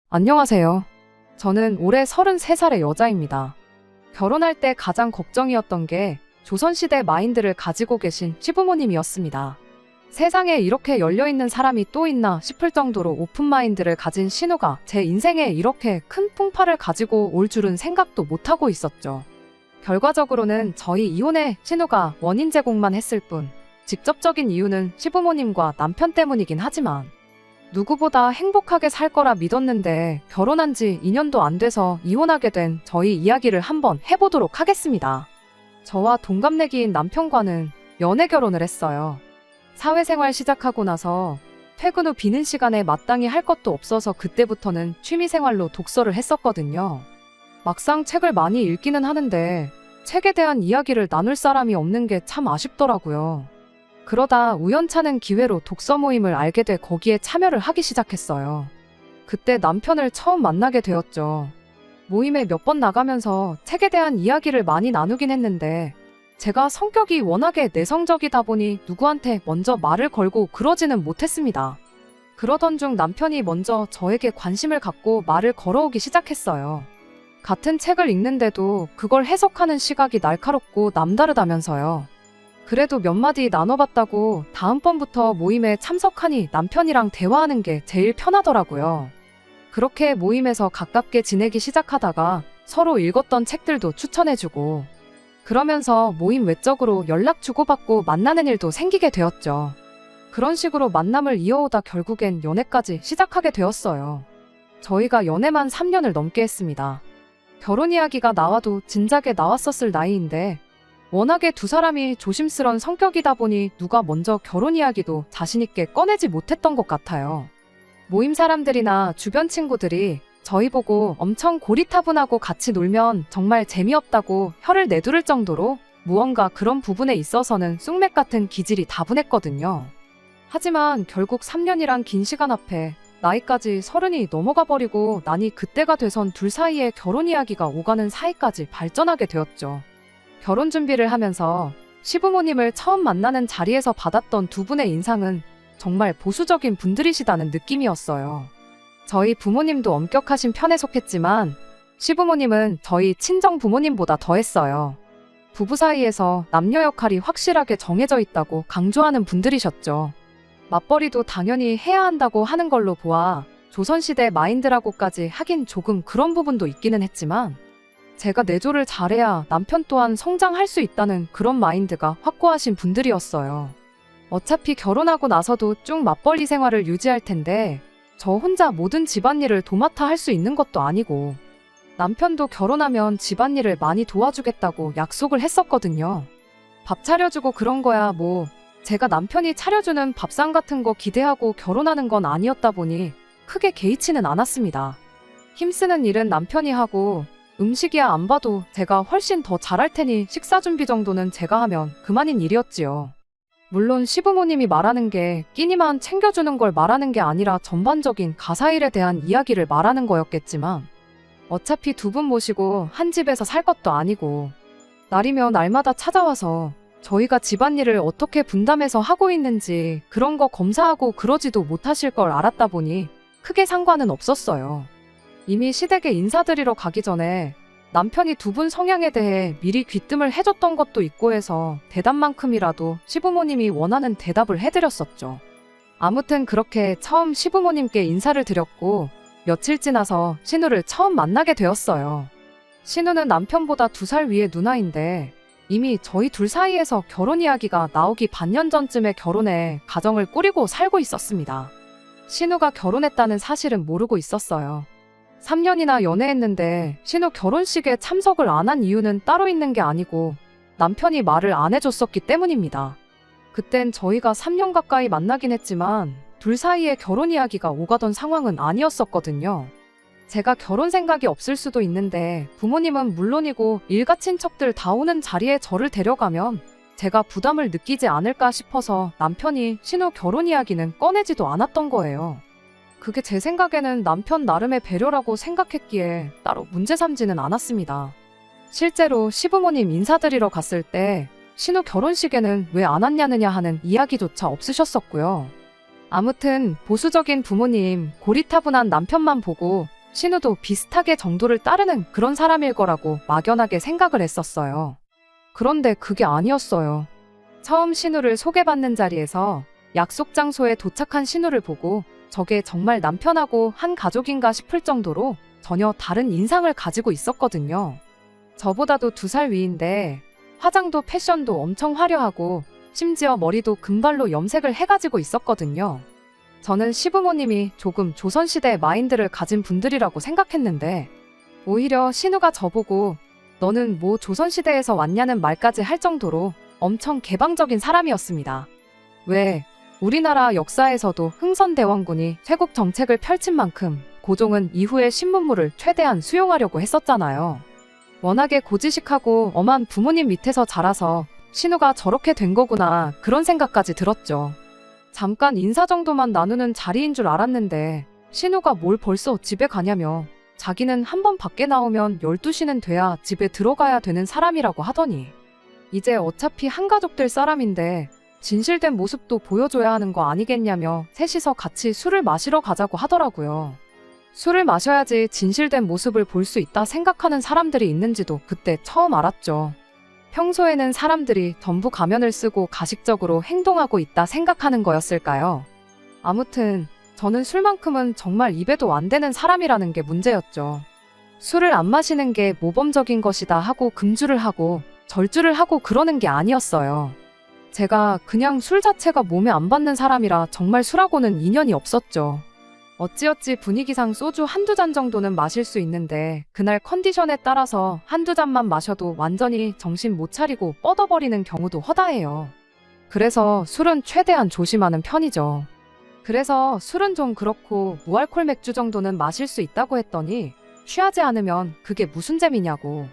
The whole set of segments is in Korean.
안녕하세요. 저는 올해 33살의 여자입니다. 결혼할 때 가장 걱정이었던 게 조선시대 마인드를 가지고 계신 시부모님이었습니다. 세상에 이렇게 열려있는 사람이 또 있나 싶을 정도로 오픈마인드를 가진 신우가 제 인생에 이렇게 큰 풍파를 가지고 올 줄은 생각도 못하고 있었죠. 결과적으로는 저희 이혼에 신우가 원인 제공만 했을 뿐, 직접적인 이유는 시부모님과 남편 때문이긴 하지만 누구보다 행복하게 살 거라 믿었는데 결혼한 지 2년도 안 돼서 이혼하게 된 저희 이야기를 한번 해보도록 하겠습니다. 저와 동갑내기인 남편과는 연애 결혼을 했어요. 사회생활 시작하고 나서 퇴근 후 비는 시간에 마땅히 할 것도 없어서 그때부터는 취미생활로 독서를 했었거든요. 막상 책을 많이 읽기는 하는데 책에 대한 이야기를 나눌 사람이 없는 게 참 아쉽더라고요. 그러다 우연찮은 기회로 독서 모임을 알게 돼 거기에 참여를 하기 시작했어요. 그때 남편을 처음 만나게 되었죠. 모임에 몇 번 나가면서 책에 대한 이야기를 많이 나누긴 했는데 제가 성격이 워낙에 내성적이다 보니 누구한테 먼저 말을 걸고 그러지는 못했습니다. 그러던 중 남편이 먼저 저에게 관심을 갖고 말을 걸어오기 시작했어요. 같은 책을 읽는데도 그걸 해석하는 시각이 날카롭고 남다르다면서요. 그래도 몇 마디 나눠봤다고 다음번부터 모임에 참석하니 남편이랑 대화하는 게 제일 편하더라고요. 그렇게 모임에서 가깝게 지내기 시작하다가 서로 읽었던 책들도 추천해주고 그러면서 모임 외적으로 연락 주고받고 만나는 일도 생기게 되었죠. 그런 식으로 만남을 이어오다 결국엔 연애까지 시작하게 되었어요. 저희가 연애만 3년을 넘게 했습니다. 결혼 이야기가 나와도 진작에 나왔었을 나이인데 워낙에 두 사람이 조심스런 성격이다 보니 누가 먼저 결혼 이야기도 자신있게 꺼내지 못했던 것 같아요. 모임 사람들이나 주변 친구들이 저희 보고 엄청 고리타분하고 같이 놀면 정말 재미없다고 혀를 내두를 정도로 무언가 그런 부분에 있어서는 쑥맥 같은 기질이 다분했거든요. 하지만 결국 3년이란 긴 시간 앞에 나이까지 30이 넘어가 버리고 나니 그때가 돼선 둘 사이에 결혼 이야기가 오가는 사이까지 발전하게 되었죠. 결혼 준비를 하면서 시부모님을 처음 만나는 자리에서 받았던 두 분의 인상은 정말 보수적인 분들이시다는 느낌이었어요. 저희 부모님도 엄격하신 편에 속했지만 시부모님은 저희 친정 부모님보다 더했어요. 부부 사이에서 남녀 역할이 확실하게 정해져 있다고 강조하는 분들이셨죠. 맞벌이도 당연히 해야 한다고 하는 걸로 보아 조선시대 마인드라고까지 하긴 조금 그런 부분도 있기는 했지만 제가 내조를 잘해야 남편 또한 성장할 수 있다는 그런 마인드가 확고하신 분들이었어요. 어차피 결혼하고 나서도 쭉 맞벌이 생활을 유지할 텐데 저 혼자 모든 집안일을 도맡아 할 수 있는 것도 아니고 남편도 결혼하면 집안일을 많이 도와주겠다고 약속을 했었거든요. 밥 차려주고 그런 거야 뭐 제가 남편이 차려주는 밥상 같은 거 기대하고 결혼하는 건 아니었다 보니 크게 개의치는 않았습니다. 힘쓰는 일은 남편이 하고 음식이야 안 봐도 제가 훨씬 더 잘할 테니 식사 준비 정도는 제가 하면 그만인 일이었지요. 물론 시부모님이 말하는 게 끼니만 챙겨주는 걸 말하는 게 아니라 전반적인 가사일에 대한 이야기를 말하는 거였겠지만 어차피 두 분 모시고 한 집에서 살 것도 아니고 날이면 날마다 찾아와서 저희가 집안일을 어떻게 분담해서 하고 있는지 그런 거 검사하고 그러지도 못하실 걸 알았다 보니 크게 상관은 없었어요. 이미 시댁에 인사드리러 가기 전에 남편이 두 분 성향에 대해 미리 귀뜸을 해줬던 것도 있고 해서 대답만큼이라도 시부모님이 원하는 대답을 해드렸었죠. 아무튼 그렇게 처음 시부모님께 인사를 드렸고 며칠 지나서 신우를 처음 만나게 되었어요. 신우는 남편보다 2살 위의 누나인데 이미 저희 둘 사이에서 결혼 이야기가 나오기 반년 전쯤에 결혼해 가정을 꾸리고 살고 있었습니다. 신우가 결혼했다는 사실은 모르고 있었어요. 3년이나 연애했는데 신우 결혼식에 참석을 안 한 이유는 따로 있는 게 아니고 남편이 말을 안 해줬었기 때문입니다. 그땐 저희가 3년 가까이 만나긴 했지만 둘 사이에 결혼 이야기가 오가던 상황은 아니었었거든요. 제가 결혼 생각이 없을 수도 있는데 부모님은 물론이고 일가 친척들 다 오는 자리에 저를 데려가면 제가 부담을 느끼지 않을까 싶어서 남편이 신우 결혼 이야기는 꺼내지도 않았던 거예요. 그게 제 생각에는 남편 나름의 배려라고 생각했기에 따로 문제 삼지는 않았습니다. 실제로 시부모님 인사드리러 갔을 때 신우 결혼식에는 왜 안 왔냐느냐 하는 이야기조차 없으셨었고요. 아무튼 보수적인 부모님, 고리타분한 남편만 보고 신우도 비슷하게 정도를 따르는 그런 사람일 거라고 막연하게 생각을 했었어요. 그런데 그게 아니었어요. 처음 신우를 소개받는 자리에서 약속 장소에 도착한 신우를 보고 저게 정말 남편하고 한 가족인가 싶을 정도로 전혀 다른 인상을 가지고 있었거든요. 저보다도 2살 위인데 화장도 패션도 엄청 화려하고 심지어 머리도 금발로 염색을 해가지고 있었거든요. 저는 시부모님이 조금 조선시대 마인드를 가진 분들이라고 생각했는데 오히려 신우가 저보고 너는 뭐 조선시대에서 왔냐는 말까지 할 정도로 엄청 개방적인 사람이었습니다. 왜? 우리나라 역사에서도 흥선대원군이 쇄국 정책을 펼친 만큼 고종은 이후에 신문물을 최대한 수용하려고 했었잖아요. 워낙에 고지식하고 엄한 부모님 밑에서 자라서 신우가 저렇게 된 거구나 그런 생각까지 들었죠. 잠깐 인사 정도만 나누는 자리인 줄 알았는데 신우가 뭘 벌써 집에 가냐며 자기는 한번 밖에 나오면 12시는 돼야 집에 들어가야 되는 사람이라고 하더니 이제 어차피 한가족들 사람인데 진실된 모습도 보여줘야 하는 거 아니겠냐며 셋이서 같이 술을 마시러 가자고 하더라고요. 술을 마셔야지 진실된 모습을 볼 수 있다 생각하는 사람들이 있는지도 그때 처음 알았죠. 평소에는 사람들이 전부 가면을 쓰고 가식적으로 행동하고 있다 생각하는 거였을까요? 아무튼 저는 술만큼은 정말 입에도 안 대는 사람이라는 게 문제였죠. 술을 안 마시는 게 모범적인 것이다 하고 금주를 하고 절주를 하고 그러는 게 아니었어요. 제가 그냥 술 자체가 몸에 안 받는 사람이라 정말 술하고는 인연이 없었죠. 어찌어찌 분위기상 소주 한두 잔 정도는 마실 수 있는데 그날 컨디션에 따라서 한두 잔만 마셔도 완전히 정신 못 차리고 뻗어버리는 경우도 허다해요. 그래서 술은 최대한 조심하는 편이죠. 그래서 술은 좀 그렇고 무알콜 맥주 정도는 마실 수 있다고 했더니 취하지 않으면 그게 무슨 재미냐고.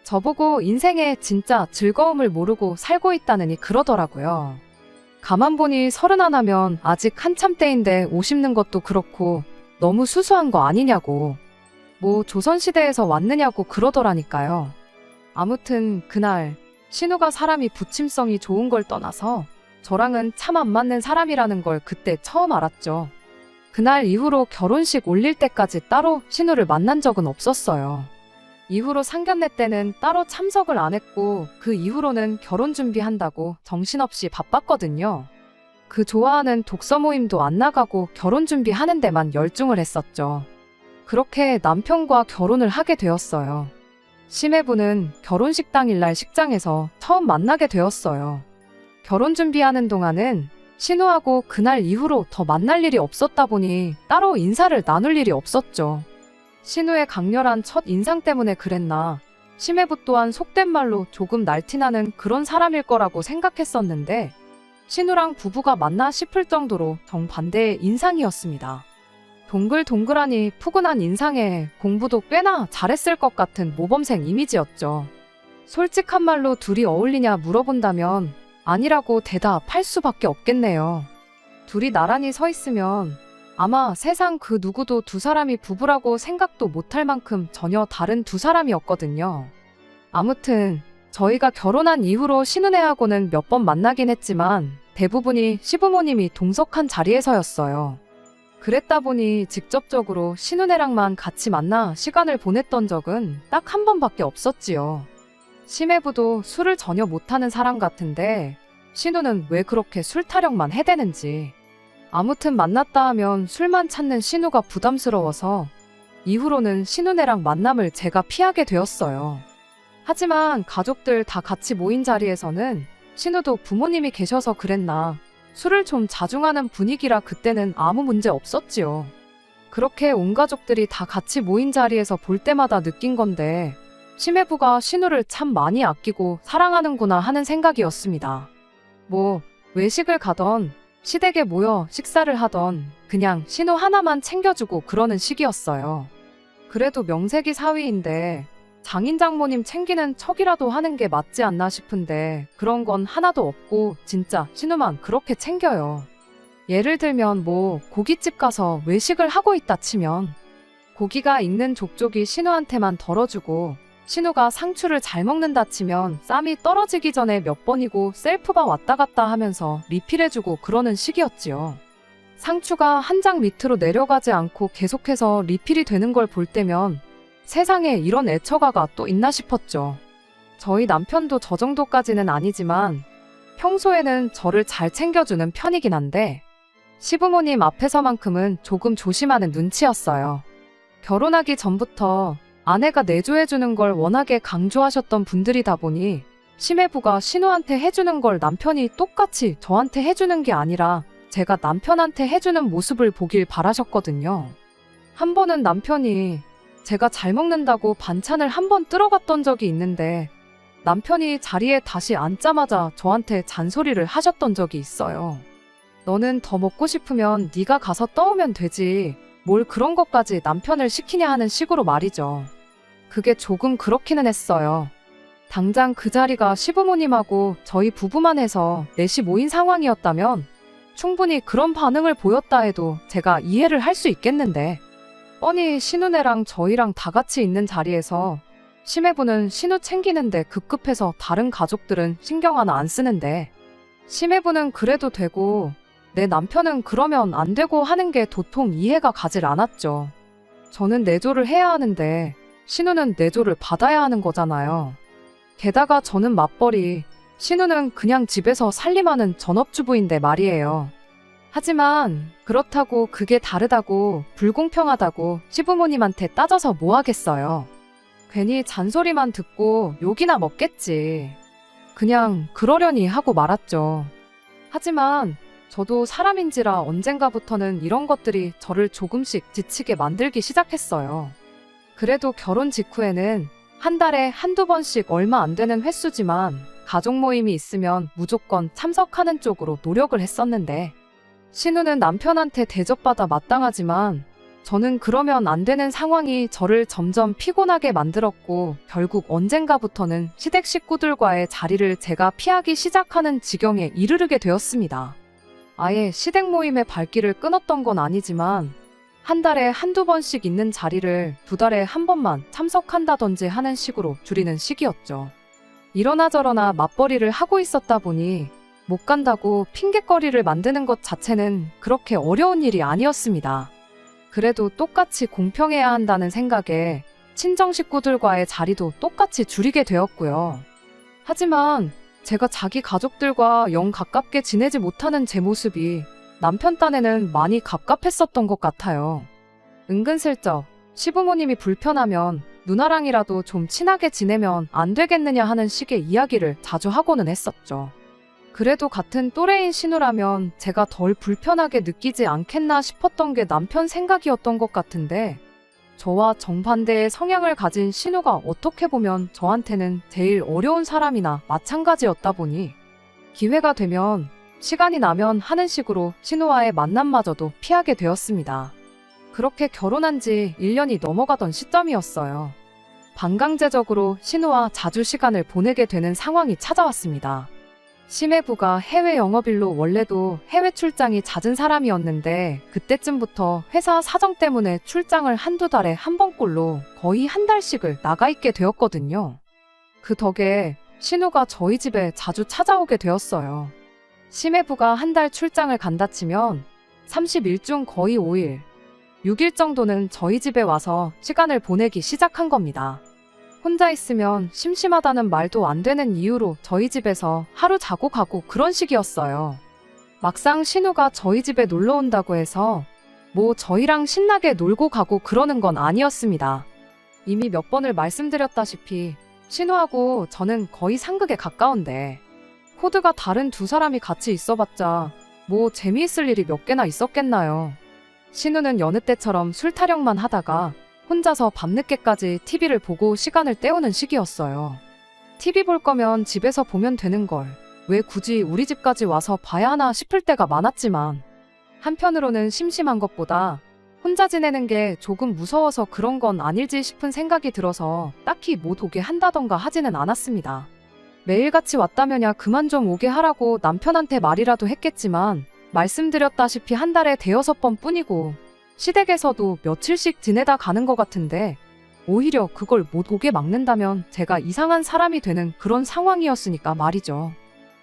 저보고 인생에 진짜 즐거움을 모르고 살고 있다느니 그러더라고요. 가만 보니 31하면 아직 한참 때인데 50는 것도 그렇고 너무 수수한 거 아니냐고. 뭐 조선시대에서 왔느냐고 그러더라니까요. 아무튼 그날 신우가 사람이 부침성이 좋은 걸 떠나서 저랑은 참 안 맞는 사람이라는 걸 그때 처음 알았죠. 그날 이후로 결혼식 올릴 때까지 따로 신우를 만난 적은 없었어요. 이후로 상견례 때는 따로 참석을 안 했고 그 이후로는 결혼 준비한다고 정신없이 바빴거든요. 그 좋아하는 독서 모임도 안 나가고 결혼 준비하는 데만 열중을 했었죠. 그렇게 남편과 결혼을 하게 되었어요. 심해부는 결혼식 당일날 식장에서 처음 만나게 되었어요. 결혼 준비하는 동안은 신우하고 그날 이후로 더 만날 일이 없었다 보니 따로 인사를 나눌 일이 없었죠. 신우의 강렬한 첫 인상 때문에 그랬나 심해부 또한 속된 말로 조금 날티나는 그런 사람일 거라고 생각했었는데 신우랑 부부가 맞나 싶을 정도로 정반대의 인상이었습니다. 동글동글하니 푸근한 인상에 공부도 꽤나 잘했을 것 같은 모범생 이미지였죠. 솔직한 말로 둘이 어울리냐 물어본다면 아니라고 대답할 수밖에 없겠네요. 둘이 나란히 서 있으면 아마 세상 그 누구도 두 사람이 부부라고 생각도 못할 만큼 전혀 다른 두 사람이었거든요. 아무튼 저희가 결혼한 이후로 신은혜하고는 몇 번 만나긴 했지만 대부분이 시부모님이 동석한 자리에서였어요. 그랬다 보니 직접적으로 신은혜랑만 같이 만나 시간을 보냈던 적은 딱 한 번밖에 없었지요. 심해부도 술을 전혀 못하는 사람 같은데 신우는 왜 그렇게 술 타령만 해대는지. 아무튼 만났다 하면 술만 찾는 신우가 부담스러워서 이후로는 신은혜랑 만남을 제가 피하게 되었어요. 하지만 가족들 다 같이 모인 자리에서는 신우도 부모님이 계셔서 그랬나 술을 좀 자중하는 분위기라 그때는 아무 문제 없었지요. 그렇게 온 가족들이 다 같이 모인 자리에서 볼 때마다 느낀 건데 심해부가 신우를 참 많이 아끼고 사랑하는구나 하는 생각이었습니다. 뭐 외식을 가던 시댁에 모여 식사를 하던 그냥 신우 하나만 챙겨주고 그러는 시기였어요. 그래도 명색이 사위인데 장인 장모님 챙기는 척이라도 하는 게 맞지 않나 싶은데 그런 건 하나도 없고 진짜 신우만 그렇게 챙겨요. 예를 들면 뭐 고깃집 가서 외식을 하고 있다 치면 고기가 익는 족족이 신우한테만 덜어주고 신우가 상추를 잘 먹는다 치면 쌈이 떨어지기 전에 몇 번이고 셀프바 왔다 갔다 하면서 리필해주고 그러는 시기였지요. 상추가 한 장 밑으로 내려가지 않고 계속해서 리필이 되는 걸 볼 때면 세상에 이런 애처가가 또 있나 싶었죠. 저희 남편도 저 정도까지는 아니지만 평소에는 저를 잘 챙겨주는 편이긴 한데 시부모님 앞에서만큼은 조금 조심하는 눈치였어요. 결혼하기 전부터 아내가 내조해주는 걸 워낙에 강조하셨던 분들이다 보니 시매부가 신우한테 해주는 걸 남편이 똑같이 저한테 해주는 게 아니라 제가 남편한테 해주는 모습을 보길 바라셨거든요. 한 번은 남편이 제가 잘 먹는다고 반찬을 한 번 쓸어갔던 적이 있는데 남편이 자리에 다시 앉자마자 저한테 잔소리를 하셨던 적이 있어요. 너는 더 먹고 싶으면 네가 가서 떠오면 되지. 뭘 그런 것까지 남편을 시키냐 하는 식으로 말이죠. 그게 조금 그렇기는 했어요. 당장 그 자리가 시부모님하고 저희 부부만 해서 넷이 모인 상황이었다면 충분히 그런 반응을 보였다 해도 제가 이해를 할 수 있겠는데 뻔히 신우네랑 저희랑 다 같이 있는 자리에서 시매부는 신우 챙기는데 급급해서 다른 가족들은 신경 하나 안 쓰는데 시매부는 그래도 되고 내 남편은 그러면 안 되고 하는 게 도통 이해가 가질 않았죠. 저는 내조를 해야 하는데 신우는 내조를 받아야 하는 거잖아요. 게다가 저는 맞벌이, 신우는 그냥 집에서 살림하는 전업주부인데 말이에요. 하지만 그렇다고 그게 다르다고 불공평하다고 시부모님한테 따져서 뭐 하겠어요. 괜히 잔소리만 듣고 욕이나 먹겠지. 그냥 그러려니 하고 말았죠. 하지만 저도 사람인지라 언젠가부터는 이런 것들이 저를 조금씩 지치게 만들기 시작했어요. 그래도 결혼 직후에는 한 달에 한두 번씩 얼마 안 되는 횟수지만 가족 모임이 있으면 무조건 참석하는 쪽으로 노력을 했었는데 신우는 남편한테 대접받아 마땅하지만 저는 그러면 안 되는 상황이 저를 점점 피곤하게 만들었고 결국 언젠가부터는 시댁 식구들과의 자리를 제가 피하기 시작하는 지경에 이르르게 되었습니다. 아예 시댁 모임의 발길을 끊었던 건 아니지만 한 달에 한두 번씩 있는 자리를 두 달에 한 번만 참석한다든지 하는 식으로 줄이는 시기였죠. 이러나 저러나 맞벌이를 하고 있었다 보니 못 간다고 핑곗거리를 만드는 것 자체는 그렇게 어려운 일이 아니었습니다. 그래도 똑같이 공평해야 한다는 생각에 친정 식구들과의 자리도 똑같이 줄이게 되었고요. 하지만 제가 자기 가족들과 영 가깝게 지내지 못하는 제 모습이 남편 딴에는 많이 갑갑했었던 것 같아요. 은근슬쩍 시부모님이 불편하면 누나랑이라도 좀 친하게 지내면 안 되겠느냐 하는 식의 이야기를 자주 하고는 했었죠. 그래도 같은 또래인 신우라면 제가 덜 불편하게 느끼지 않겠나 싶었던 게 남편 생각이었던 것 같은데 저와 정반대의 성향을 가진 신우가 어떻게 보면 저한테는 제일 어려운 사람이나 마찬가지였다 보니 기회가 되면 시간이 나면 하는 식으로 신우와의 만남마저도 피하게 되었습니다. 그렇게 결혼한 지 1년이 넘어가던 시점이었어요. 반강제적으로 신우와 자주 시간을 보내게 되는 상황이 찾아왔습니다. 시매부가 해외 영업일로 원래도 해외 출장이 잦은 사람이었는데 그때쯤부터 회사 사정 때문에 출장을 한두 달에 한 번꼴로 거의 한 달씩을 나가 있게 되었거든요. 그 덕에 신우가 저희 집에 자주 찾아오게 되었어요. 시매부가 한 달 출장을 간다 치면 30일 중 거의 5일, 6일 정도는 저희 집에 와서 시간을 보내기 시작한 겁니다. 혼자 있으면 심심하다는 말도 안 되는 이유로 저희 집에서 하루 자고 가고 그런 식이었어요. 막상 신우가 저희 집에 놀러 온다고 해서 뭐 저희랑 신나게 놀고 가고 그러는 건 아니었습니다. 이미 몇 번을 말씀드렸다시피 신우하고 저는 거의 상극에 가까운데 코드가 다른 두 사람이 같이 있어봤자 뭐 재미있을 일이 몇 개나 있었겠나요. 신우는 여느 때처럼 술 타령만 하다가 혼자서 밤늦게까지 TV를 보고 시간을 때우는 시기였어요. TV 볼 거면 집에서 보면 되는 걸 왜 굳이 우리 집까지 와서 봐야 하나 싶을 때가 많았지만 한편으로는 심심한 것보다 혼자 지내는 게 조금 무서워서 그런 건 아닐지 싶은 생각이 들어서 딱히 못 오게 한다던가 하지는 않았습니다. 매일같이 왔다면야 그만 좀 오게 하라고 남편한테 말이라도 했겠지만 말씀드렸다시피 한 달에 대여섯 번 뿐이고 시댁에서도 며칠씩 지내다 가는 것 같은데 오히려 그걸 못 오게 막는다면 제가 이상한 사람이 되는 그런 상황이었으니까 말이죠.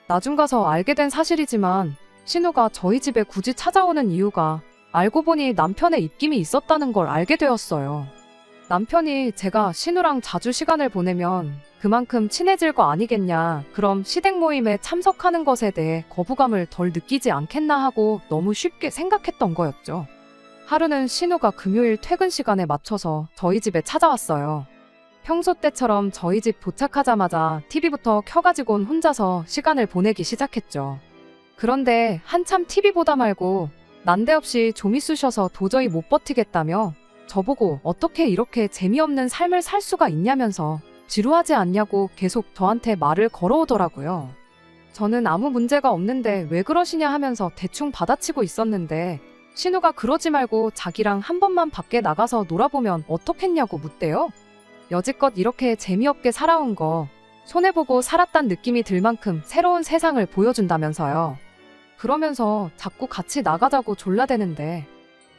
나중 가서 알게 된 사실이지만 신우가 저희 집에 굳이 찾아오는 이유가 알고 보니 남편의 입김이 있었다는 걸 알게 되었어요. 남편이 제가 신우랑 자주 시간을 보내면 그만큼 친해질 거 아니겠냐, 그럼 시댁 모임에 참석하는 것에 대해 거부감을 덜 느끼지 않겠나 하고 너무 쉽게 생각했던 거였죠. 하루는 신우가 금요일 퇴근 시간에 맞춰서 저희 집에 찾아왔어요. 평소 때처럼 저희 집 도착하자마자 TV부터 켜가지고는 혼자서 시간을 보내기 시작했죠. 그런데 한참 TV 보다 말고 난데없이 좀이 쑤셔서 도저히 못 버티겠다며 저보고 어떻게 이렇게 재미없는 삶을 살 수가 있냐면서 지루하지 않냐고 계속 저한테 말을 걸어오더라고요. 저는 아무 문제가 없는데 왜 그러시냐 하면서 대충 받아치고 있었는데 신우가 그러지 말고 자기랑 한 번만 밖에 나가서 놀아보면 어떻겠냐고 묻대요. 여지껏 이렇게 재미없게 살아온 거 손해보고 살았단 느낌이 들 만큼 새로운 세상을 보여준다면서요. 그러면서 자꾸 같이 나가자고 졸라대는데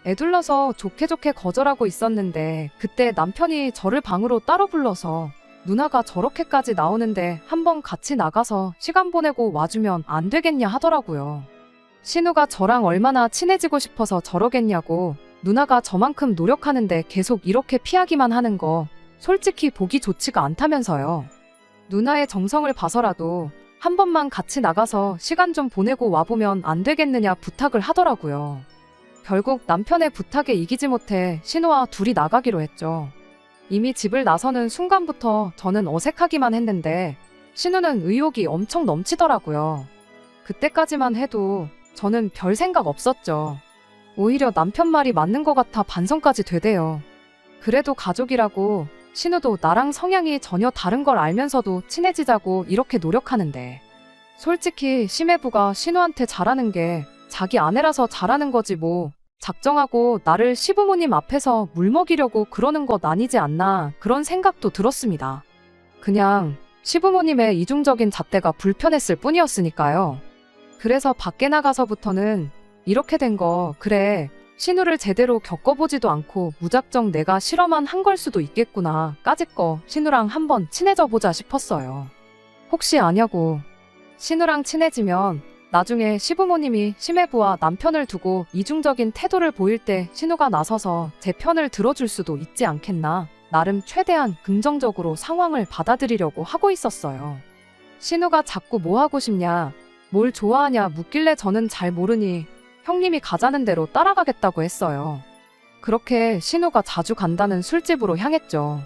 애둘러서 좋게 거절하고 있었는데 그때 남편이 저를 방으로 따로 불러서 누나가 저렇게까지 나오는데 한번 같이 나가서 시간 보내고 와주면 안 되겠냐 하더라고요. 신우가 저랑 얼마나 친해지고 싶어서 저러겠냐고, 누나가 저만큼 노력하는데 계속 이렇게 피하기만 하는 거 솔직히 보기 좋지가 않다면서요. 누나의 정성을 봐서라도 한 번만 같이 나가서 시간 좀 보내고 와보면 안 되겠느냐 부탁을 하더라고요. 결국 남편의 부탁에 이기지 못해 신우와 둘이 나가기로 했죠. 이미 집을 나서는 순간부터 저는 어색하기만 했는데 신우는 의욕이 엄청 넘치더라고요. 그때까지만 해도 저는 별 생각 없었죠. 오히려 남편 말이 맞는 것 같아 반성까지 되대요. 그래도 가족이라고 신우도 나랑 성향이 전혀 다른 걸 알면서도 친해지자고 이렇게 노력하는데 솔직히 심해부가 신우한테 잘하는 게 자기 아내라서 잘하는 거지 뭐 작정하고 나를 시부모님 앞에서 물먹이려고 그러는 것 아니지 않나 그런 생각도 들었습니다. 그냥 시부모님의 이중적인 잣대가 불편했을 뿐이었으니까요. 그래서 밖에 나가서부터는 이렇게 된 거 그래 신우를 제대로 겪어보지도 않고 무작정 내가 실험만 한 걸 수도 있겠구나 까짓거 신우랑 한번 친해져 보자 싶었어요. 혹시 아냐고 신우랑 친해지면 나중에 시부모님이 심해부와 남편을 두고 이중적인 태도를 보일 때 신우가 나서서 제 편을 들어줄 수도 있지 않겠나 나름 최대한 긍정적으로 상황을 받아들이려고 하고 있었어요. 신우가 자꾸 뭐 하고 싶냐 뭘 좋아하냐 묻길래 저는 잘 모르니 형님이 가자는 대로 따라가겠다고 했어요. 그렇게 신우가 자주 간다는 술집으로 향했죠.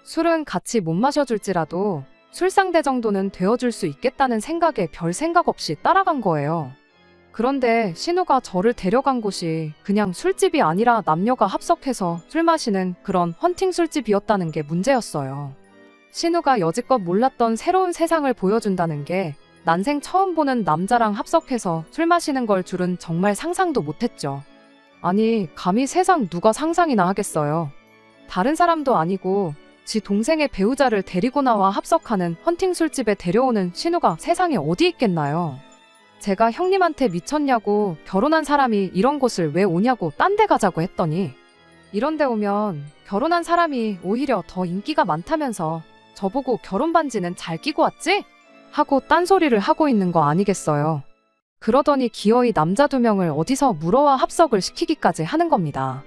술은 같이 못 마셔줄지라도 술상대 정도는 되어줄 수 있겠다는 생각에 별 생각 없이 따라간 거예요. 그런데 신우가 저를 데려간 곳이 그냥 술집이 아니라 남녀가 합석해서 술 마시는 그런 헌팅 술집이었다는 게 문제였어요. 신우가 여지껏 몰랐던 새로운 세상을 보여준다는 게 난생 처음 보는 남자랑 합석해서 술 마시는 걸 줄은 정말 상상도 못했죠. 아니, 감히 세상 누가 상상이나 하겠어요. 다른 사람도 아니고 지 동생의 배우자를 데리고 나와 합석하는 헌팅 술집에 데려오는 신우가 세상에 어디 있겠나요? 제가 형님한테 미쳤냐고 결혼한 사람이 이런 곳을 왜 오냐고 딴 데 가자고 했더니 이런 데 오면 결혼한 사람이 오히려 더 인기가 많다면서 저보고 결혼 반지는 잘 끼고 왔지? 하고 딴소리를 하고 있는 거 아니겠어요. 그러더니 기어이 남자 2명을 어디서 물어와 합석을 시키기까지 하는 겁니다.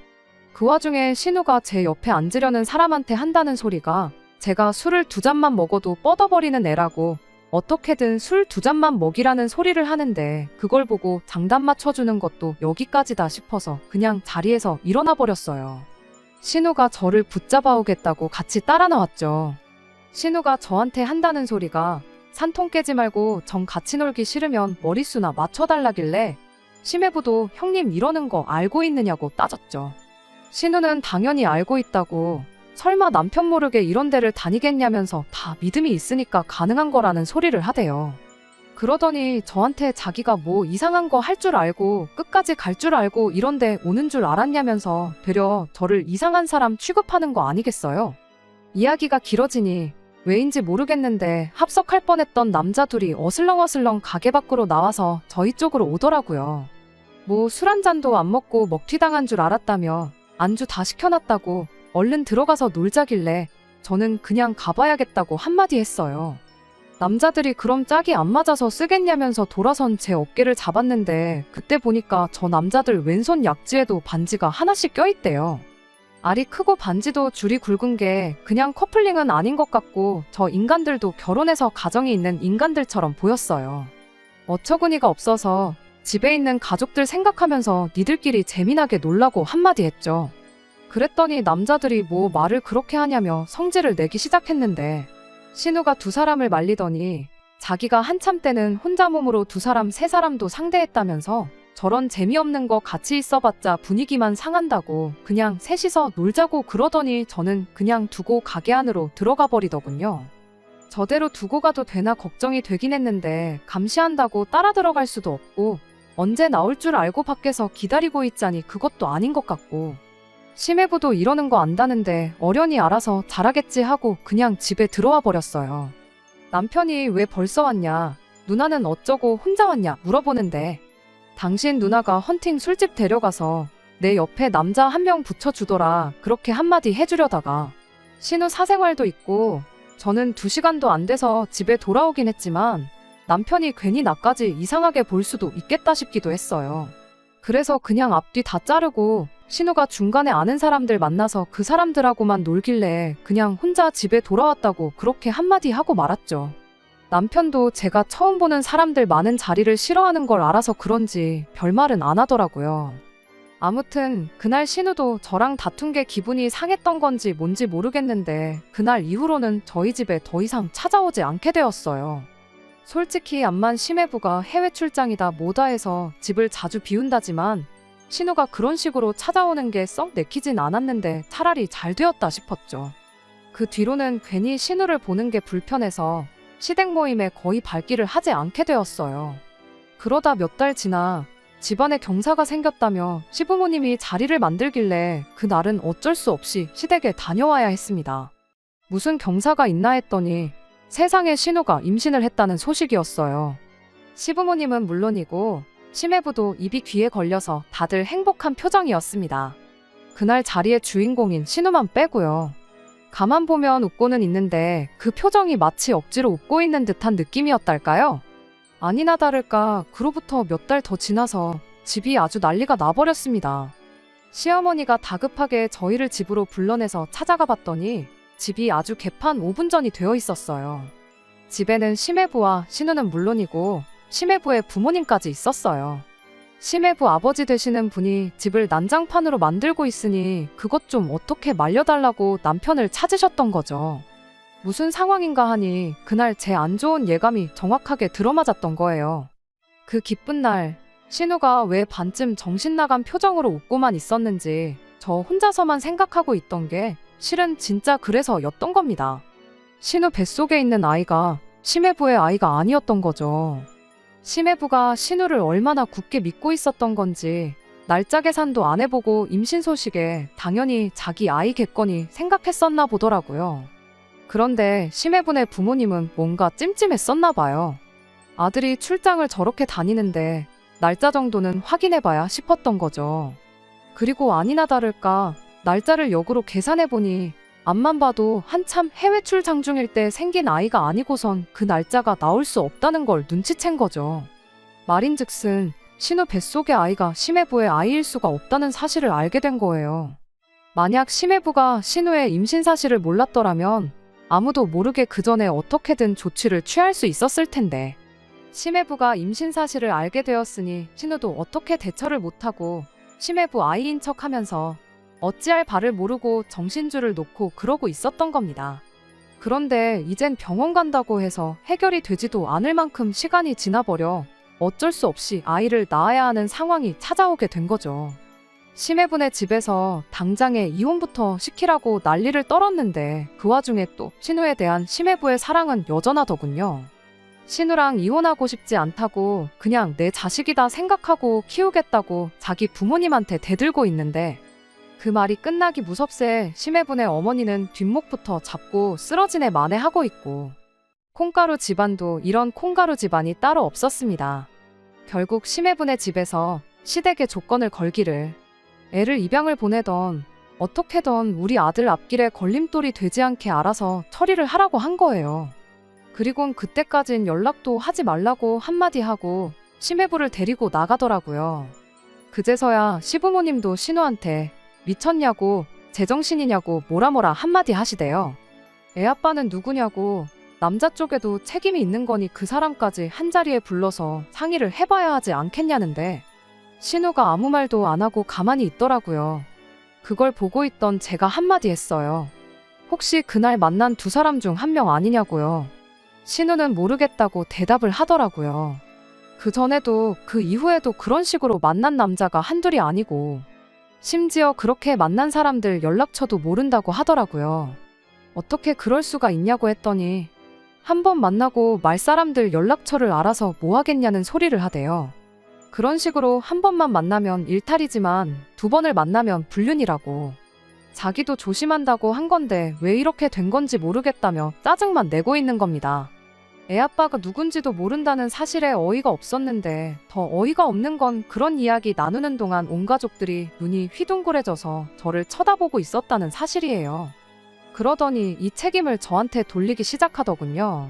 그 와중에 신우가 제 옆에 앉으려는 사람한테 한다는 소리가 제가 술을 2잔만 먹어도 뻗어버리는 애라고 어떻게든 술 2잔만 먹이라는 소리를 하는데 그걸 보고 장단 맞춰주는 것도 여기까지다 싶어서 그냥 자리에서 일어나 버렸어요. 신우가 저를 붙잡아 오겠다고 같이 따라 나왔죠. 신우가 저한테 한다는 소리가 산통 깨지 말고 정 같이 놀기 싫으면 머릿수나 맞춰달라길래 심해부도 형님 이러는 거 알고 있느냐고 따졌죠. 신우는 당연히 알고 있다고 설마 남편 모르게 이런 데를 다니겠냐면서 다 믿음이 있으니까 가능한 거라는 소리를 하대요. 그러더니 저한테 자기가 뭐 이상한 거 할 줄 알고 끝까지 갈 줄 알고 이런 데 오는 줄 알았냐면서 되려 저를 이상한 사람 취급하는 거 아니겠어요? 이야기가 길어지니 왜인지 모르겠는데 합석할 뻔했던 남자 둘이 어슬렁어슬렁 가게 밖으로 나와서 저희 쪽으로 오더라고요. 뭐 술 한 잔도 안 먹고 먹튀당한 줄 알았다며 안주 다 시켜놨다고 얼른 들어가서 놀자길래 저는 그냥 가봐야겠다고 한마디 했어요. 남자들이 그럼 짝이 안 맞아서 쓰겠냐면서 돌아선 제 어깨를 잡았는데 그때 보니까 저 남자들 왼손 약지에도 반지가 하나씩 껴있대요. 알이 크고 반지도 줄이 굵은 게 그냥 커플링은 아닌 것 같고 저 인간들도 결혼해서 가정이 있는 인간들처럼 보였어요. 어처구니가 없어서 집에 있는 가족들 생각하면서 니들끼리 재미나게 놀라고 한마디 했죠. 그랬더니 남자들이 뭐 말을 그렇게 하냐며 성질을 내기 시작했는데 신우가 두 사람을 말리더니 자기가 한참 때는 혼자 몸으로 두 사람 세 사람도 상대했다면서 저런 재미없는 거 같이 있어봤자 분위기만 상한다고 그냥 셋이서 놀자고 그러더니 저는 그냥 두고 가게 안으로 들어가 버리더군요. 저대로 두고 가도 되나 걱정이 되긴 했는데 감시한다고 따라 들어갈 수도 없고 언제 나올 줄 알고 밖에서 기다리고 있자니 그것도 아닌 것 같고 심해부도 이러는 거 안다는데 어련히 알아서 잘하겠지 하고 그냥 집에 들어와 버렸어요. 남편이 왜 벌써 왔냐, 누나는 어쩌고 혼자 왔냐 물어보는데 당신 누나가 헌팅 술집 데려가서 내 옆에 남자 한 명 붙여주더라 그렇게 한마디 해주려다가 신우 사생활도 있고 저는 2시간도 안 돼서 집에 돌아오긴 했지만 남편이 괜히 나까지 이상하게 볼 수도 있겠다 싶기도 했어요. 그래서 그냥 앞뒤 다 자르고 신우가 중간에 아는 사람들 만나서 그 사람들하고만 놀길래 그냥 혼자 집에 돌아왔다고 그렇게 한마디 하고 말았죠. 남편도 제가 처음 보는 사람들 많은 자리를 싫어하는 걸 알아서 그런지 별말은 안 하더라고요. 아무튼 그날 신우도 저랑 다툰 게 기분이 상했던 건지 뭔지 모르겠는데 그날 이후로는 저희 집에 더 이상 찾아오지 않게 되었어요. 솔직히 암만 심해부가 해외 출장이다 뭐다 해서 집을 자주 비운다지만 신우가 그런 식으로 찾아오는 게 썩 내키진 않았는데 차라리 잘 되었다 싶었죠. 그 뒤로는 괜히 신우를 보는 게 불편해서 시댁 모임에 거의 발길을 하지 않게 되었어요. 그러다 몇 달 지나 집안에 경사가 생겼다며 시부모님이 자리를 만들길래 그날은 어쩔 수 없이 시댁에 다녀와야 했습니다. 무슨 경사가 있나 했더니 세상에 신우가 임신을 했다는 소식이었어요. 시부모님은 물론이고 심해부도 입이 귀에 걸려서 다들 행복한 표정이었습니다. 그날 자리의 주인공인 신우만 빼고요. 가만 보면 웃고는 있는데 그 표정이 마치 억지로 웃고 있는 듯한 느낌이었달까요? 아니나 다를까 그로부터 몇 달 더 지나서 집이 아주 난리가 나버렸습니다. 시어머니가 다급하게 저희를 집으로 불러내서 찾아가 봤더니 집이 아주 개판 5분 전이 되어 있었어요. 집에는 심해부와 신우는 물론이고 심해부의 부모님까지 있었어요. 심해부 아버지 되시는 분이 집을 난장판으로 만들고 있으니 그것 좀 어떻게 말려달라고 남편을 찾으셨던 거죠. 무슨 상황인가 하니 그날 제 안 좋은 예감이 정확하게 들어맞았던 거예요. 그 기쁜 날 신우가 왜 반쯤 정신 나간 표정으로 웃고만 있었는지 저 혼자서만 생각하고 있던 게 실은 진짜 그래서였던 겁니다. 신우 뱃속에 있는 아이가 심해부의 아이가 아니었던 거죠. 심해부가 신우를 얼마나 굳게 믿고 있었던 건지 날짜 계산도 안 해보고 임신 소식에 당연히 자기 아이겠거니 생각했었나 보더라고요. 그런데 심해분의 부모님은 뭔가 찜찜했었나 봐요. 아들이 출장을 저렇게 다니는데 날짜 정도는 확인해봐야 싶었던 거죠. 그리고 아니나 다를까 날짜를 역으로 계산해보니 앞만 봐도 한참 해외 출장 중일 때 생긴 아이가 아니고선 그 날짜가 나올 수 없다는 걸 눈치챈 거죠. 말인즉슨 신우 뱃속의 아이가 심해부의 아이일 수가 없다는 사실을 알게 된 거예요. 만약 심해부가 신우의 임신 사실을 몰랐더라면 아무도 모르게 그 전에 어떻게든 조치를 취할 수 있었을 텐데 심해부가 임신 사실을 알게 되었으니 신우도 어떻게 대처를 못하고 심해부 아이인 척하면서 어찌할 바를 모르고 정신줄을 놓고 그러고 있었던 겁니다. 그런데 이젠 병원 간다고 해서 해결이 되지도 않을 만큼 시간이 지나버려 어쩔 수 없이 아이를 낳아야 하는 상황이 찾아오게 된 거죠. 심해분의 집에서 당장에 이혼부터 시키라고 난리를 떨었는데 그 와중에 또 신우에 대한 심해부의 사랑은 여전하더군요. 신우랑 이혼하고 싶지 않다고 그냥 내 자식이다 생각하고 키우겠다고 자기 부모님한테 대들고 있는데 그 말이 끝나기 무섭세 심해분의 어머니는 뒷목부터 잡고 쓰러지네 만회하고 있고 콩가루 집안도 이런 콩가루 집안이 따로 없었습니다. 결국 심해분의 집에서 시댁에 조건을 걸기를 애를 입양을 보내던 어떻게든 우리 아들 앞길에 걸림돌이 되지 않게 알아서 처리를 하라고 한 거예요. 그리곤 그때까진 연락도 하지 말라고 한마디 하고 시매부를 데리고 나가더라고요. 그제서야 시부모님도 신우한테 미쳤냐고 제정신이냐고 뭐라 한마디 하시대요. 애 아빠는 누구냐고 남자 쪽에도 책임이 있는 거니 그 사람까지 한자리에 불러서 상의를 해봐야 하지 않겠냐는데 신우가 아무 말도 안 하고 가만히 있더라고요. 그걸 보고 있던 제가 한마디 했어요. 혹시 그날 만난 두 사람 중 한 명 아니냐고요. 신우는 모르겠다고 대답을 하더라고요. 그 전에도 그 이후에도 그런 식으로 만난 남자가 한둘이 아니고 심지어 그렇게 만난 사람들 연락처도 모른다고 하더라고요. 어떻게 그럴 수가 있냐고 했더니 한 번 만나고 말 사람들 연락처를 알아서 뭐 하겠냐는 소리를 하대요. 그런 식으로 한 번만 만나면 일탈이지만 두 번을 만나면 불륜이라고. 자기도 조심한다고 한 건데 왜 이렇게 된 건지 모르겠다며 짜증만 내고 있는 겁니다. 애 아빠가 누군지도 모른다는 사실에 어이가 없었는데 더 어이가 없는 건 그런 이야기 나누는 동안 온 가족들이 눈이 휘둥그레져서 저를 쳐다보고 있었다는 사실이에요. 그러더니 이 책임을 저한테 돌리기 시작하더군요.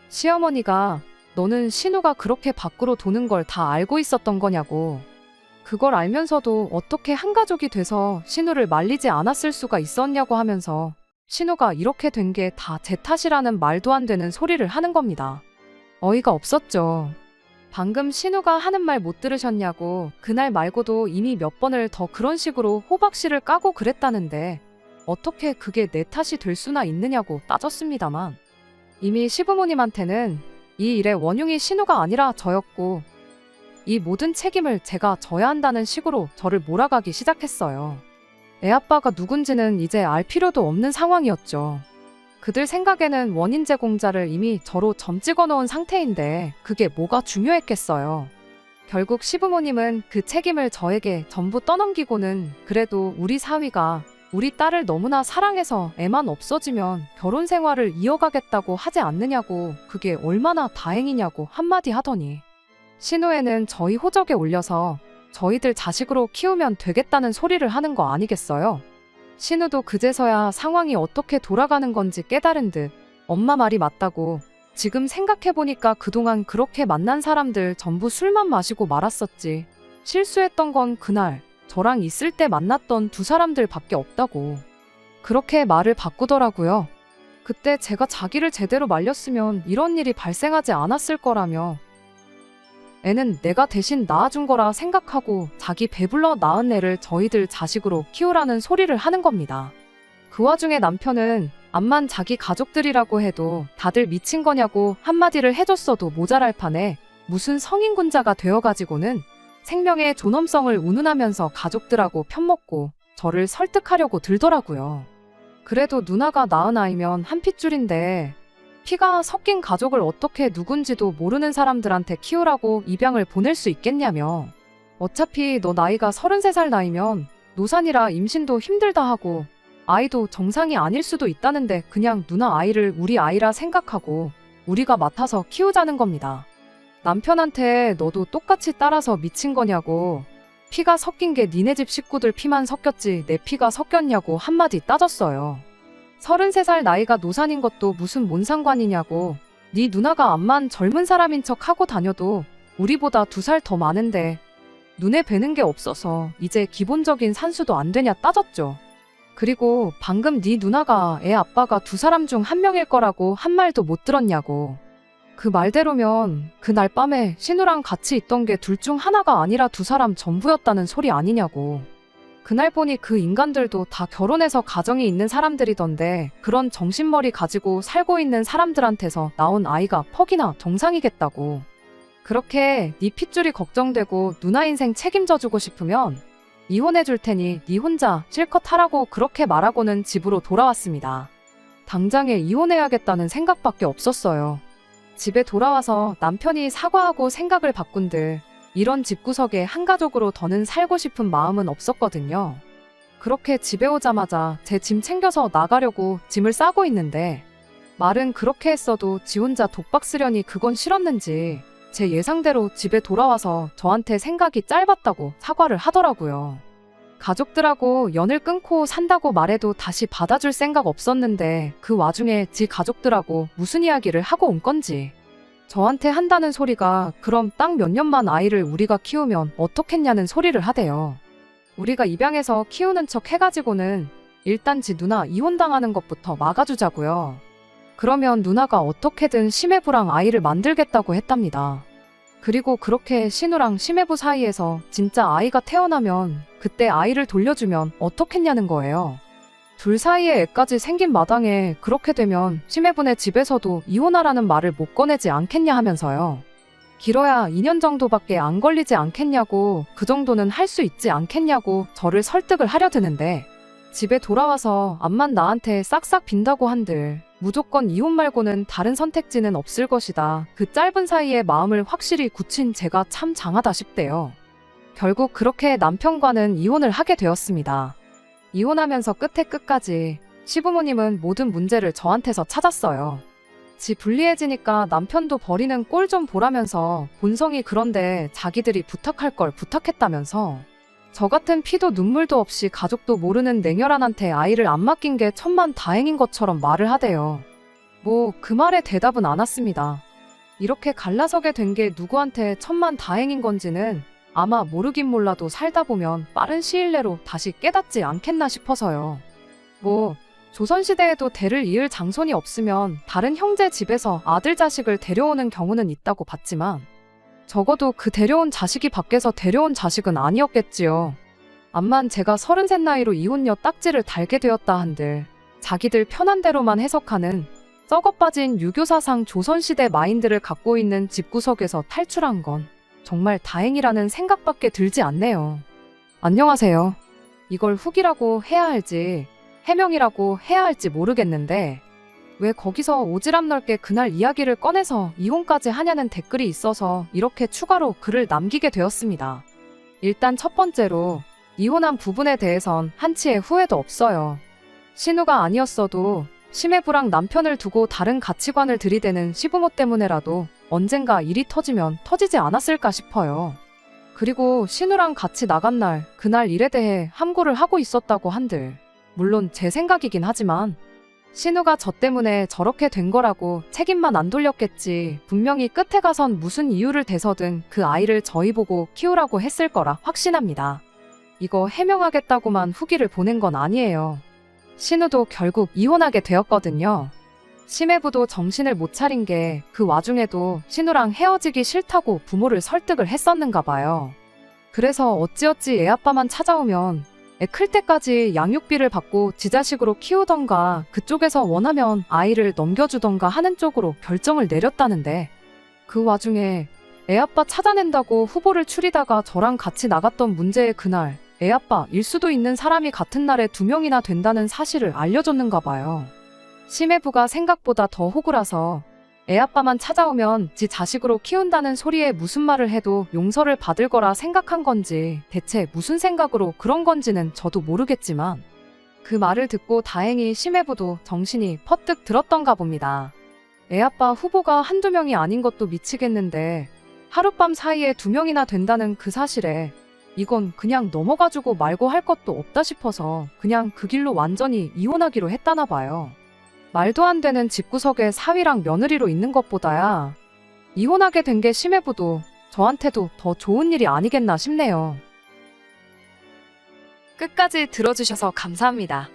시어머니가 너는 신우가 그렇게 밖으로 도는 걸 다 알고 있었던 거냐고. 그걸 알면서도 어떻게 한 가족이 돼서 신우를 말리지 않았을 수가 있었냐고 하면서 신우가 이렇게 된 게 다 제 탓이라는 말도 안 되는 소리를 하는 겁니다. 어이가 없었죠. 방금 신우가 하는 말 못 들으셨냐고 그날 말고도 이미 몇 번을 더 그런 식으로 호박씨를 까고 그랬다는데 어떻게 그게 내 탓이 될 수나 있느냐고 따졌습니다만 이미 시부모님한테는 이 일의 원흉이 신우가 아니라 저였고 이 모든 책임을 제가 져야 한다는 식으로 저를 몰아가기 시작했어요. 애 아빠가 누군지는 이제 알 필요도 없는 상황이었죠. 그들 생각에는 원인 제공자를 이미 저로 점 찍어 놓은 상태인데 그게 뭐가 중요했겠어요. 결국 시부모님은 그 책임을 저에게 전부 떠넘기고는 그래도 우리 사위가 우리 딸을 너무나 사랑해서 애만 없어지면 결혼 생활을 이어가겠다고 하지 않느냐고 그게 얼마나 다행이냐고 한마디 하더니 신우애는 저희 호적에 올려서 저희들 자식으로 키우면 되겠다는 소리를 하는 거 아니겠어요? 신우도 그제서야 상황이 어떻게 돌아가는 건지 깨달은 듯 엄마 말이 맞다고 지금 생각해보니까 그동안 그렇게 만난 사람들 전부 술만 마시고 말았었지. 실수했던 건 그날 저랑 있을 때 만났던 두 사람들밖에 없다고. 그렇게 말을 바꾸더라고요. 그때 제가 자기를 제대로 말렸으면 이런 일이 발생하지 않았을 거라며 애는 내가 대신 낳아준 거라 생각하고 자기 배불러 낳은 애를 저희들 자식으로 키우라는 소리를 하는 겁니다. 그 와중에 남편은 암만 자기 가족들이라고 해도 다들 미친 거냐고 한마디를 해줬어도 모자랄 판에 무슨 성인군자가 되어가지고는 생명의 존엄성을 운운하면서 가족들하고 편먹고 저를 설득하려고 들더라고요. 그래도 누나가 낳은 아이면 한 핏줄인데 피가 섞인 가족을 어떻게 누군지도 모르는 사람들한테 키우라고 입양을 보낼 수 있겠냐며. 어차피 너 나이가 33살 나이면 노산이라 임신도 힘들다 하고 아이도 정상이 아닐 수도 있다는데 그냥 누나 아이를 우리 아이라 생각하고 우리가 맡아서 키우자는 겁니다. 남편한테 너도 똑같이 따라서 미친 거냐고 피가 섞인 게 니네 집 식구들 피만 섞였지 내 피가 섞였냐고 한마디 따졌어요. 33살 나이가 노산인 것도 무슨 뭔 상관이냐고 네 누나가 암만 젊은 사람인 척 하고 다녀도 우리보다 2살 더 많은데 눈에 뵈는 게 없어서 이제 기본적인 산수도 안 되냐 따졌죠. 그리고 방금 네 누나가 애 아빠가 2사람 중 1명일 거라고 한 말도 못 들었냐고. 그 말대로면 그날 밤에 신우랑 같이 있던 게 둘 중 하나가 아니라 2사람 전부였다는 소리 아니냐고. 그날 보니 그 인간들도 다 결혼해서 가정이 있는 사람들이던데 그런 정신머리 가지고 살고 있는 사람들한테서 나온 아이가 퍽이나 정상이겠다고. 그렇게 네 핏줄이 걱정되고 누나 인생 책임져주고 싶으면 이혼해줄 테니 네 혼자 실컷 하라고 그렇게 말하고는 집으로 돌아왔습니다. 당장에 이혼해야겠다는 생각밖에 없었어요. 집에 돌아와서 남편이 사과하고 생각을 바꾼들 이런 집구석에 한가족으로 더는 살고 싶은 마음은 없었거든요. 그렇게 집에 오자마자 제 짐 챙겨서 나가려고 짐을 싸고 있는데 말은 그렇게 했어도 지 혼자 독박 쓰려니 그건 싫었는지 제 예상대로 집에 돌아와서 저한테 생각이 짧았다고 사과를 하더라고요. 가족들하고 연을 끊고 산다고 말해도 다시 받아줄 생각 없었는데 그 와중에 지 가족들하고 무슨 이야기를 하고 온 건지. 저한테 한다는 소리가 그럼 딱 몇 년만 아이를 우리가 키우면 어떻겠냐는 소리를 하대요. 우리가 입양해서 키우는 척 해가지고는 일단 지 누나 이혼당하는 것부터 막아주자고요. 그러면 누나가 어떻게든 심해부랑 아이를 만들겠다고 했답니다. 그리고 그렇게 신우랑 심해부 사이에서 진짜 아이가 태어나면 그때 아이를 돌려주면 어떻겠냐는 거예요. 둘 사이에 애까지 생긴 마당에 그렇게 되면 심해부네 집에서도 이혼하라는 말을 못 꺼내지 않겠냐 하면서요. 길어야 2년 정도밖에 안 걸리지 않겠냐고, 그 정도는 할 수 있지 않겠냐고 저를 설득을 하려 드는데, 집에 돌아와서 암만 나한테 싹싹 빈다고 한들 무조건 이혼 말고는 다른 선택지는 없을 것이다. 그 짧은 사이에 마음을 확실히 굳힌 제가 참 장하다 싶대요. 결국 그렇게 남편과는 이혼을 하게 되었습니다. 이혼하면서 끝에 끝까지 시부모님은 모든 문제를 저한테서 찾았어요. 지 불리해지니까 남편도 버리는 꼴 좀 보라면서 본성이 그런데 자기들이 부탁할 걸 부탁했다면서, 저 같은 피도 눈물도 없이 가족도 모르는 냉혈한한테 아이를 안 맡긴 게 천만 다행인 것처럼 말을 하대요. 뭐 그 말에 대답은 안 왔습니다. 이렇게 갈라서게 된 게 누구한테 천만 다행인 건지는 아마 모르긴 몰라도 살다 보면 빠른 시일 내로 다시 깨닫지 않겠나 싶어서요. 뭐 조선시대에도 대를 이을 장손이 없으면 다른 형제 집에서 아들 자식을 데려오는 경우는 있다고 봤지만 적어도 그 데려온 자식이 밖에서 데려온 자식은 아니었겠지요. 암만 제가 33 나이로 이혼녀 딱지를 달게 되었다 한들 자기들 편한 대로만 해석하는 썩어빠진 유교사상 조선시대 마인드를 갖고 있는 집구석에서 탈출한 건 정말 다행이라는 생각밖에 들지 않네요. 안녕하세요. 이걸 후기라고 해야 할지 해명이라고 해야 할지 모르겠는데 왜 거기서 오지랖 넓게 그날 이야기를 꺼내서 이혼까지 하냐는 댓글이 있어서 이렇게 추가로 글을 남기게 되었습니다. 일단 첫 번째로 이혼한 부분에 대해선 한치의 후회도 없어요. 신우가 아니었어도 심해부랑 남편을 두고 다른 가치관을 들이대는 시부모 때문에라도 언젠가 일이 터지면 터지지 않았을까 싶어요. 그리고 신우랑 같이 나간 날, 그날 일에 대해 함구를 하고 있었다고 한들 물론 제 생각이긴 하지만 신우가 저 때문에 저렇게 된 거라고 책임만 안 돌렸겠지, 분명히 끝에 가선 무슨 이유를 대서든 그 아이를 저희 보고 키우라고 했을 거라 확신합니다. 이거 해명하겠다고만 후기를 보낸 건 아니에요. 신우도 결국 이혼하게 되었거든요. 심해부도 정신을 못 차린 게 그 와중에도 신우랑 헤어지기 싫다고 부모를 설득을 했었는가 봐요. 그래서 어찌어찌 애아빠만 찾아오면 애 클 때까지 양육비를 받고 지 자식으로 키우던가 그쪽에서 원하면 아이를 넘겨주던가 하는 쪽으로 결정을 내렸다는데, 그 와중에 애아빠 찾아낸다고 후보를 추리다가 저랑 같이 나갔던 문제의 그날 애아빠일 수도 있는 사람이 같은 날에 2명이나 된다는 사실을 알려줬는가 봐요. 심해부가 생각보다 더 호구라서 애아빠만 찾아오면 지 자식으로 키운다는 소리에 무슨 말을 해도 용서를 받을 거라 생각한 건지 대체 무슨 생각으로 그런 건지는 저도 모르겠지만 그 말을 듣고 다행히 심해부도 정신이 퍼뜩 들었던가 봅니다. 애아빠 후보가 한두 명이 아닌 것도 미치겠는데 하룻밤 사이에 2명이나 된다는 그 사실에 이건 그냥 넘어가주고 말고 할 것도 없다 싶어서 그냥 그 길로 완전히 이혼하기로 했다나 봐요. 말도 안 되는 집구석에 사위랑 며느리로 있는 것보다야 이혼하게 된 게 심해부도 저한테도 더 좋은 일이 아니겠나 싶네요. 끝까지 들어주셔서 감사합니다.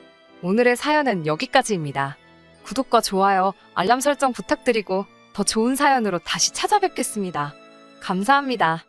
오늘의 사연은 여기까지입니다. 구독과 좋아요, 알람 설정 부탁드리고 더 좋은 사연으로 다시 찾아뵙겠습니다. 감사합니다.